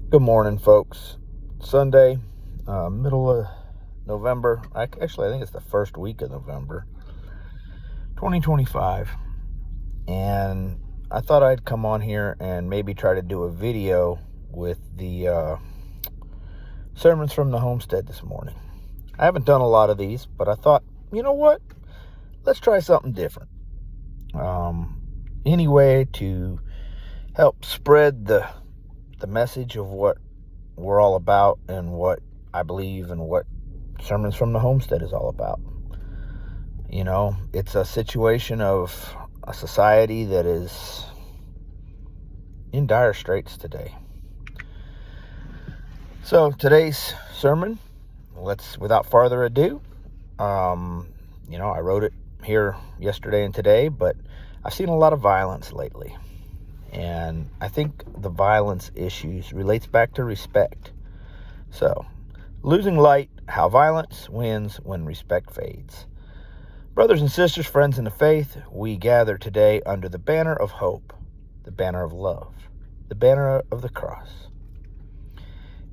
Good morning, folks. Sunday, middle of November. Actually, I think it's the first week of November, 2025. And I thought I'd come on here and maybe try to do a video with the sermons from the Homestead this morning. I haven't done a lot of these, but I thought, you know what? Let's try something different. Anyway, to help spread the message of what we're all about and what I believe and what Sermons from the Homestead is all about. You know, it's a situation of a society that is in dire straits today. So today's sermon, without further ado, I wrote it here yesterday and today, but I've seen a lot of violence lately. And I think the violence issues relates back to respect. So, losing light, how violence wins when respect fades. Brothers and sisters, friends in the faith, we gather today under the banner of hope, the banner of love, the banner of the cross.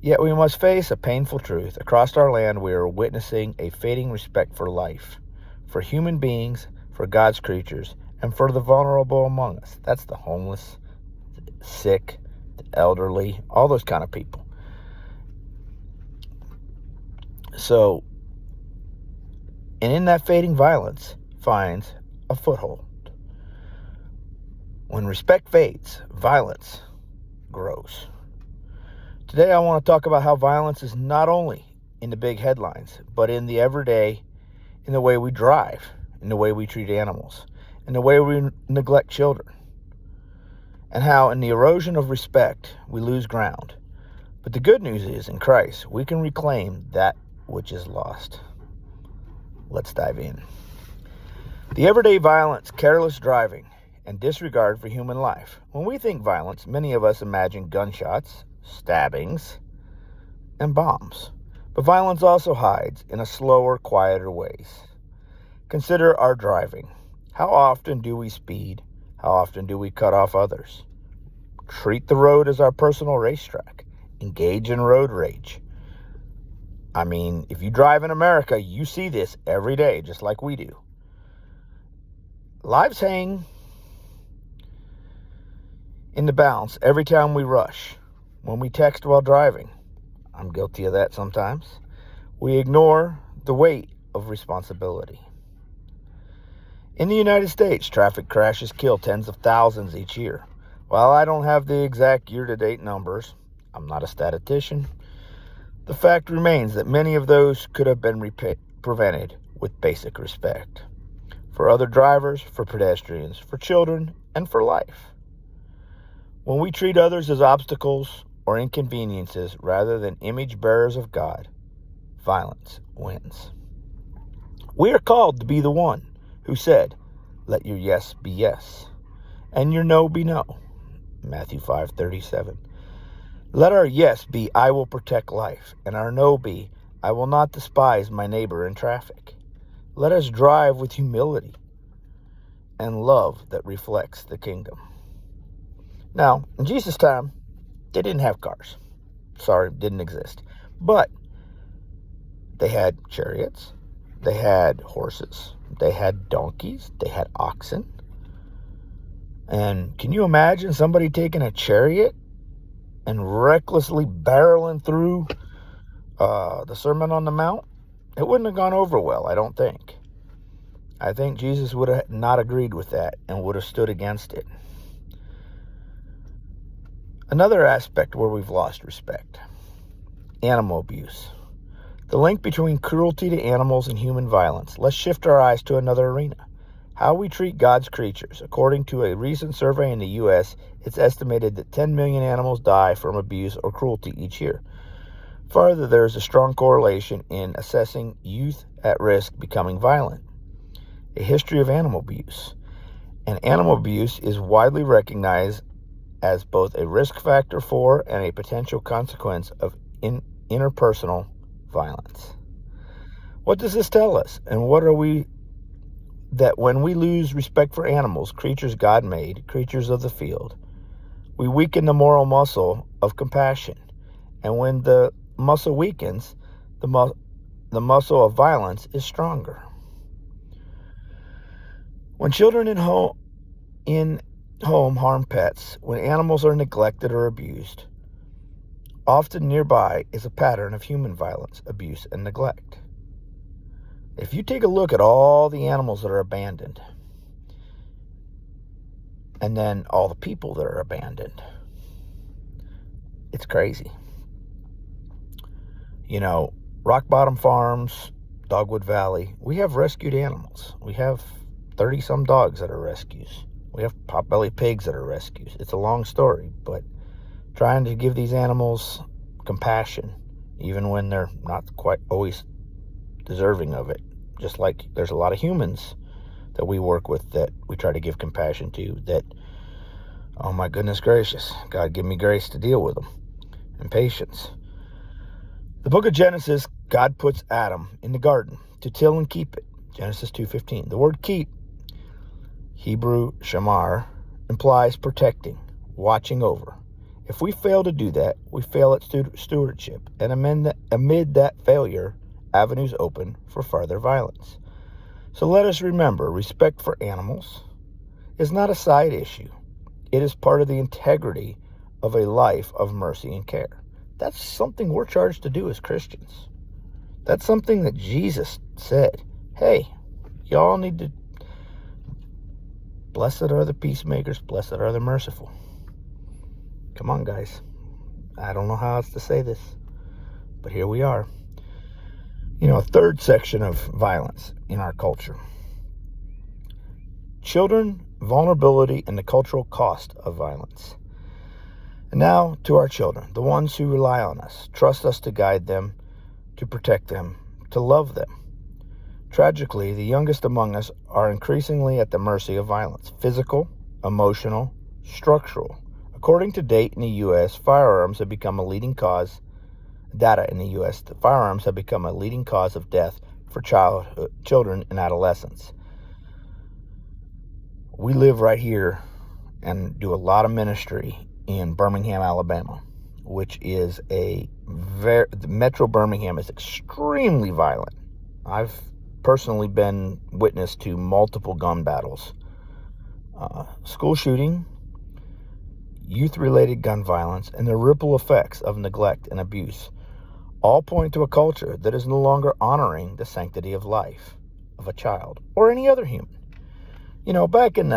Yet we must face a painful truth. Across our land, we are witnessing a fading respect for life, for human beings, for God's creatures, and for the vulnerable among us. That's the homeless, sick, the elderly, all those kind of people. So, and in that fading, violence finds a foothold. When respect fades, violence grows. Today I want to talk about how violence is not only in the big headlines, but in the everyday, in the way we drive, in the way we treat animals, in the way we neglect children. And how in the erosion of respect, we lose ground. But the good news is, in Christ, we can reclaim that which is lost. Let's dive in. The everyday violence, careless driving, and disregard for human life. When we think violence, many of us imagine gunshots, stabbings, and bombs. But violence also hides in a slower, quieter ways. Consider our driving. How often do we speed? How often do we cut off others? Treat the road as our personal racetrack. Engage in road rage. I mean, if you drive in America, you see this every day, just like we do. Lives hang in the balance every time we rush. When we text while driving, I'm guilty of that sometimes. We ignore the weight of responsibility. In the United States, traffic crashes kill tens of thousands each year. While I don't have the exact year-to-date numbers, I'm not a statistician, the fact remains that many of those could have been prevented with basic respect. For other drivers, for pedestrians, for children, and for life. When we treat others as obstacles or inconveniences rather than image bearers of God, violence wins. We are called to be the one who said, "Let your yes be yes, and your no be no." Matthew 5:37. Let our yes be, "I will protect life," and our no be, "I will not despise my neighbor in traffic." Let us drive with humility and love that reflects the kingdom. Now, in Jesus' time, they didn't have cars. Sorry, didn't exist. But they had chariots, they had horses, they had donkeys, they had oxen. And can you imagine somebody taking a chariot and recklessly barreling through the Sermon on the Mount? It wouldn't have gone over well, I don't think. I think Jesus would have not agreed with that and would have stood against it. Another aspect where we've lost respect: animal abuse. The link between cruelty to animals and human violence. Let's shift our eyes to another arena. How we treat God's creatures. According to a recent survey in the U.S., it's estimated that 10 million animals die from abuse or cruelty each year. Further, there is a strong correlation in assessing youth at risk becoming violent. A history of animal abuse. And animal abuse is widely recognized as both a risk factor for and a potential consequence of interpersonal violence. What does this tell us? And what are we that when we lose respect for animals, creatures God made, creatures of the field, we weaken the moral muscle of compassion. And when the muscle weakens, the muscle of violence is stronger. When children in home harm pets, when animals are neglected or abused, often nearby is a pattern of human violence, abuse, and neglect. If you take a look at all the animals that are abandoned, and then all the people that are abandoned, it's crazy. Rock Bottom Farms, Dogwood Valley, we have rescued animals. We have 30-some dogs that are rescues. We have potbelly pigs that are rescues. It's a long story, but trying to give these animals compassion, even when they're not quite always deserving of it. Just like there's a lot of humans that we work with that we try to give compassion to that, oh my goodness gracious, God give me grace to deal with them and patience. The book of Genesis, God puts Adam in the garden to till and keep it. Genesis 2:15. The word keep, Hebrew shamar, implies protecting, watching over. If we fail to do that, we fail at stewardship. And amid that failure, avenues open for further violence. So let us remember, respect for animals is not a side issue. It is part of the integrity of a life of mercy and care. That's something we're charged to do as Christians. That's something that Jesus said, hey, y'all need to, blessed are the peacemakers, blessed are the merciful. Come on, guys. I don't know how else to say this, but here we are. A third section of violence in our culture. Children, vulnerability, and the cultural cost of violence. And now to our children, the ones who rely on us, trust us to guide them, to protect them, to love them. Tragically, the youngest among us are increasingly at the mercy of violence, physical, emotional, structural. According to data in the U.S., firearms have become a leading cause of death for children and adolescents. We live right here and do a lot of ministry in Birmingham, Alabama, which is Metro Birmingham is extremely violent. I've personally been witness to multiple gun battles, school shooting, youth-related gun violence, and the ripple effects of neglect and abuse all point to a culture that is no longer honoring the sanctity of life of a child or any other human. Back in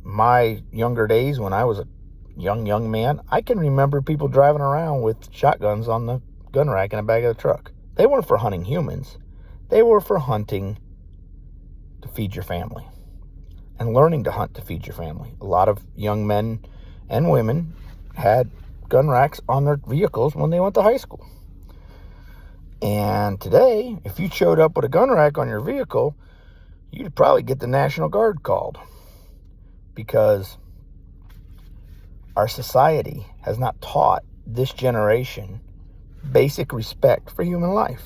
my younger days when I was a young man, I can remember people driving around with shotguns on the gun rack in the back of the truck. They weren't for hunting humans. They were for hunting to feed your family and learning to hunt to feed your family. A lot of young men and women had gun racks on their vehicles when they went to high school. And today, if you showed up with a gun rack on your vehicle, you'd probably get the National Guard called, because our society has not taught this generation basic respect for human life.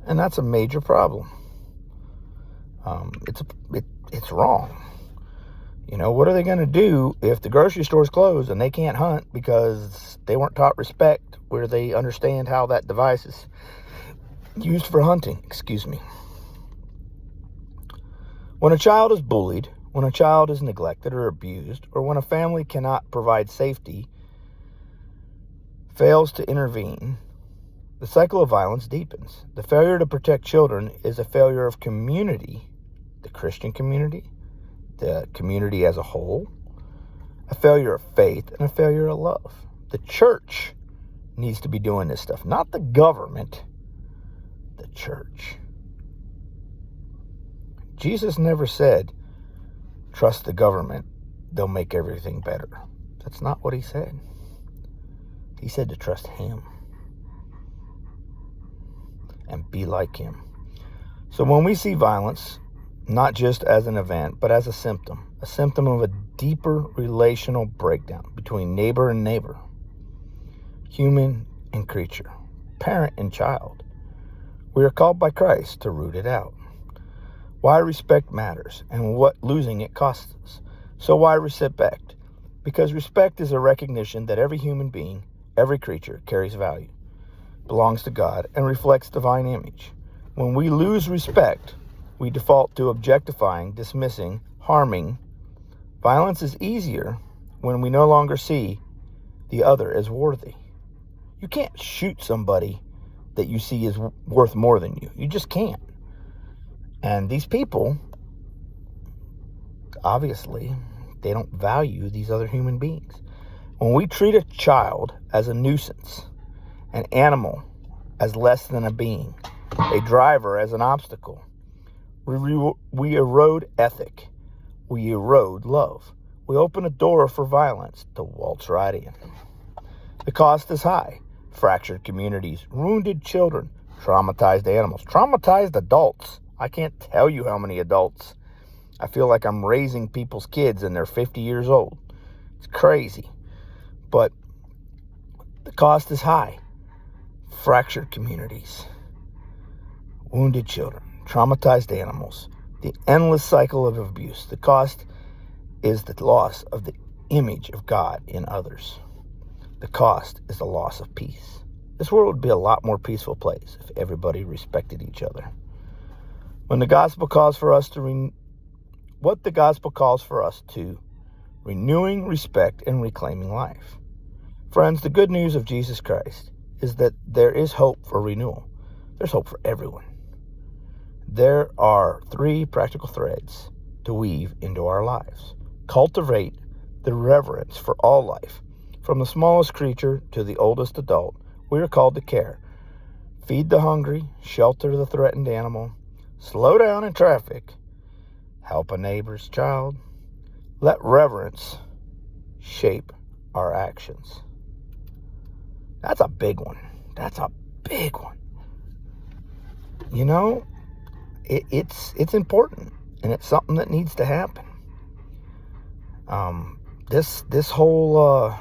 And that's a major problem. It's wrong. What are they going to do if the grocery store's closed and they can't hunt because they weren't taught respect, where they understand how that device is used for hunting? When a child is bullied, when a child is neglected or abused, or when a family cannot provide safety, fails to intervene, the cycle of violence deepens. The failure to protect children is a failure of community, the Christian community, the community as a whole, a failure of faith, and a failure of love. The church needs to be doing this stuff, not the government, the church. Jesus never said, trust the government, they'll make everything better. That's not what he said. He said to trust him and be like him. So when we see violence, not just as an event, but as a symptom of a deeper relational breakdown between neighbor and neighbor, human and creature, parent and child, we are called by Christ to root it out. Why respect matters and what losing it costs us. So why respect? Because respect is a recognition that every human being, every creature, carries value, belongs to God, and reflects divine image. When we lose respect, we default to objectifying, dismissing, harming. Violence is easier when we no longer see the other as worthy. You can't shoot somebody that you see is worth more than you. You just can't. And these people, obviously, they don't value these other human beings. When we treat a child as a nuisance, an animal as less than a being, a driver as an obstacle, we erode ethic. We erode love. We open a door for violence to waltz right in. The cost is high. Fractured communities, wounded children, traumatized animals, traumatized adults. I can't tell you how many adults. I feel like I'm raising people's kids and they're 50 years old. It's crazy. But the cost is high. Fractured communities, wounded children, traumatized animals, the endless cycle of abuse. The cost is the loss of the image of God in others. The cost is the loss of peace. This world would be a lot more peaceful place if everybody respected each other. When the gospel calls for us to what the gospel calls for us to, renewing respect and reclaiming life. Friends, the good news of Jesus Christ is that there is hope for renewal. There's hope for everyone. There are 3 practical threads to weave into our lives. Cultivate the reverence for all life. From the smallest creature to the oldest adult, we are called to care. Feed the hungry, shelter the threatened animal, slow down in traffic, help a neighbor's child. Let reverence shape our actions. That's a big one. That's a big one. You know, it's important, and it's something that needs to happen. This whole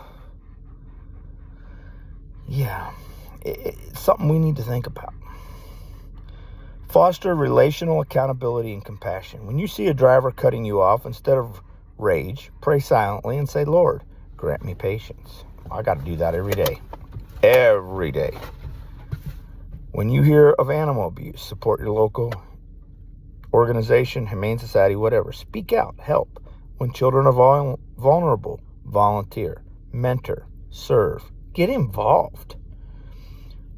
it's something we need to think about. Foster relational accountability and compassion. When you see a driver cutting you off, instead of rage, pray silently and say, Lord, grant me patience. I got to do that every day. Every day. When you hear of animal abuse, support your local organization, humane society, whatever. Speak out, help. When children are vulnerable, volunteer, mentor, serve. Get involved.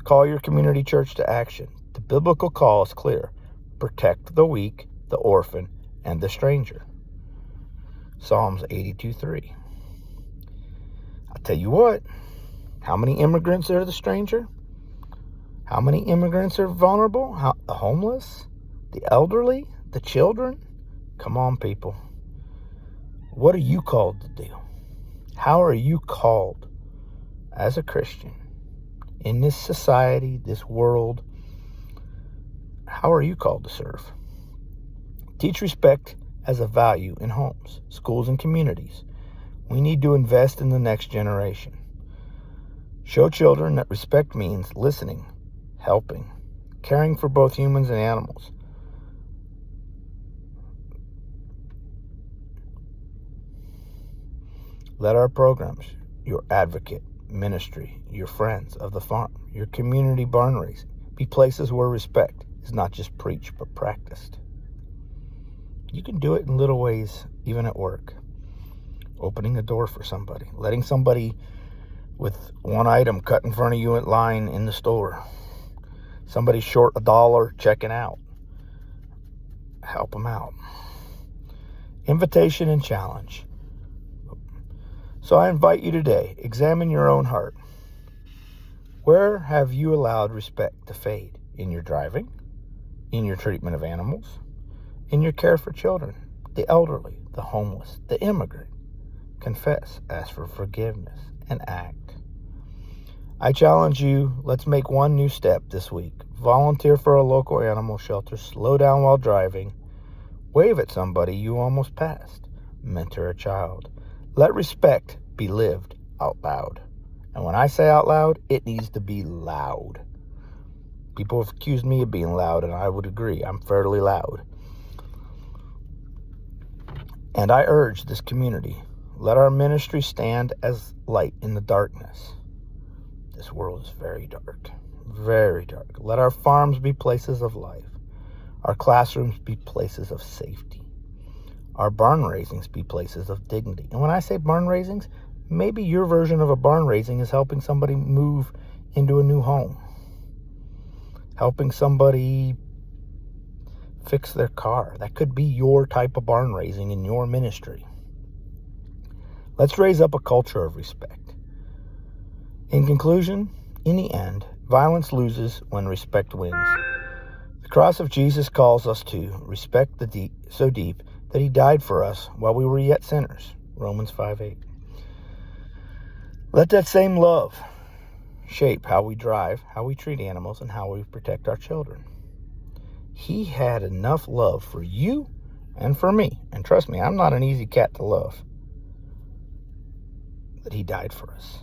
Call your community church to action. The biblical call is clear. Protect the weak, the orphan, and the stranger. Psalms 82:3. I'll tell you what. How many immigrants are the stranger? How many immigrants are vulnerable? The homeless? The elderly? The children? Come on, people. What are you called to do? How are you called as a Christian in this society, this world? How are you called to serve? Teach respect as a value in homes, schools, and communities. We need to invest in the next generation. Show children that respect means listening, helping, caring for both humans and animals. Let our programs, your advocate, ministry, your friends of the farm, your community barn raising, be places where respect is not just preached but practiced. You can do it in little ways, even at work. Opening a door for somebody, letting somebody with one item cut in front of you in line in the store. Somebody short $1 checking out. Help them out. Invitation and challenge. So I invite you today, examine your own heart. Where have you allowed respect to fade? In your driving? In your treatment of animals? In your care for children, the elderly, the homeless, the immigrant? Confess, ask for forgiveness, and act. I challenge you, let's make one new step this week. Volunteer for a local animal shelter, slow down while driving, wave at somebody you almost passed, mentor a child. Let respect be lived out loud. And when I say out loud, it needs to be loud. People have accused me of being loud, and I would agree. I'm fairly loud. And I urge this community, Let our ministry stand as light in the darkness. This world is very dark, very dark. Let our farms be places of life. Our classrooms be places of safety. Our barn raisings be places of dignity. And when I say barn raisings, maybe your version of a barn raising is helping somebody move into a new home, helping somebody fix their car. That could be your type of barn raising in your ministry. Let's raise up a culture of respect. In conclusion, in the end, violence loses when respect wins. The cross of Jesus calls us to respect so deep that he died for us while we were yet sinners. Romans 5:8. Let that same love shape how we drive, how we treat animals, and how we protect our children. He had enough love for you and for me. And trust me, I'm not an easy cat to love. That he died for us.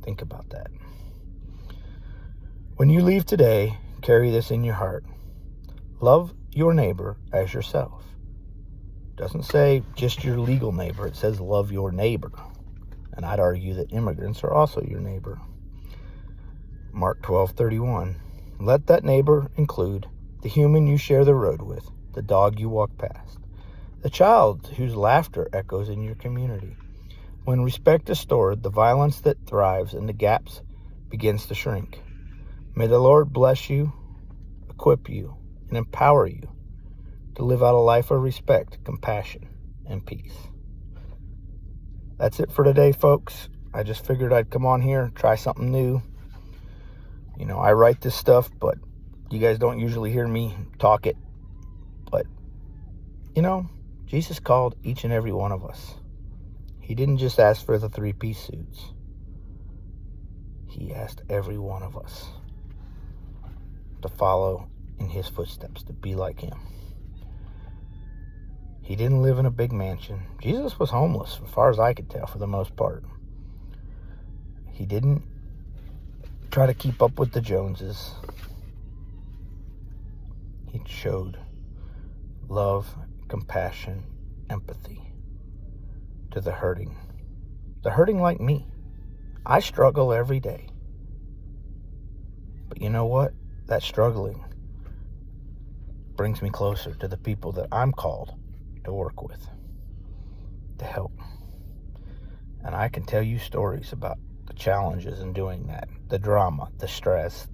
Think about that. When you leave today, carry this in your heart. Love your neighbor as yourself. It doesn't say just your legal neighbor. It says love your neighbor. And I'd argue that immigrants are also your neighbor. Mark 12:31. Let that neighbor include the human you share the road with, the dog you walk past, the child whose laughter echoes in your community. When respect is stored, the violence that thrives and the gaps begins to shrink. May the Lord bless you, equip you, and empower you to live out a life of respect, compassion, and peace. That's it for today, folks. I just figured I'd come on here, try something new. You know, I write this stuff, but you guys don't usually hear me talk it. But, you know, Jesus called each and every one of us. He didn't just ask for the 3-piece suits. He asked every one of us to follow in his footsteps, to be like him. He didn't live in a big mansion. Jesus was homeless, as far as I could tell, for the most part. He didn't try to keep up with the Joneses. He showed love, compassion, empathy to the hurting. The hurting like me. I struggle every day. But you know what? That struggling brings me closer to the people that I'm called to work with, to help. And I can tell you stories about the challenges in doing that, the drama, the stress,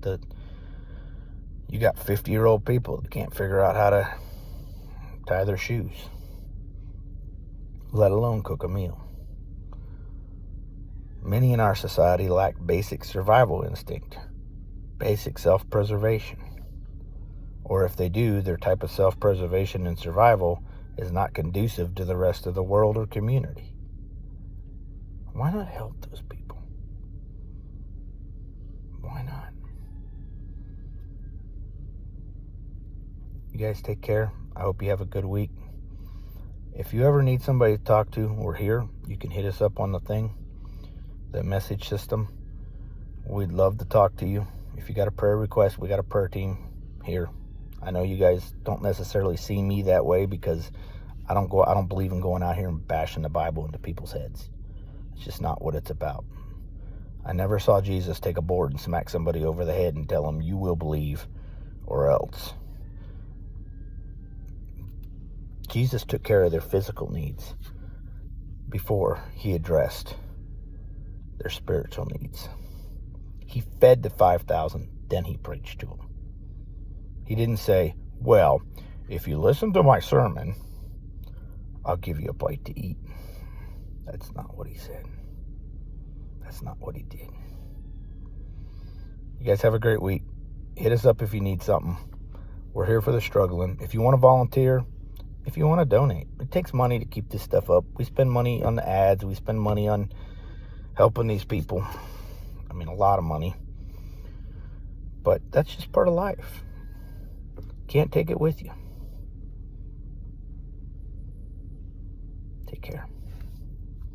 you got 50-year-old people that can't figure out how to tie their shoes, let alone cook a meal. Many in our society lack basic survival instinct, basic self-preservation. Or if they do, their type of self-preservation and survival is not conducive to the rest of the world or community. Why not help those people? Why not? You guys take care. I hope you have a good week. If you ever need somebody to talk to, we're here. You can hit us up on the message system. We'd love to talk to you. If you got a prayer request, we got a prayer team here. I know you guys don't necessarily see me that way because I don't believe in going out here and bashing the Bible into people's heads. It's just not what it's about. I never saw Jesus take a board and smack somebody over the head and tell them, you will believe or else. Jesus took care of their physical needs before he addressed their spiritual needs. He fed the 5,000, then he preached to them. He didn't say, well, if you listen to my sermon, I'll give you a bite to eat. That's not what he said. That's not what he did. You guys have a great week. Hit us up if you need something. We're here for the struggling. If you want to volunteer, if you want to donate, it takes money to keep this stuff up. We spend money on the ads. We spend money on helping these people. I mean, a lot of money. But that's just part of life. Can't take it with you. Take care.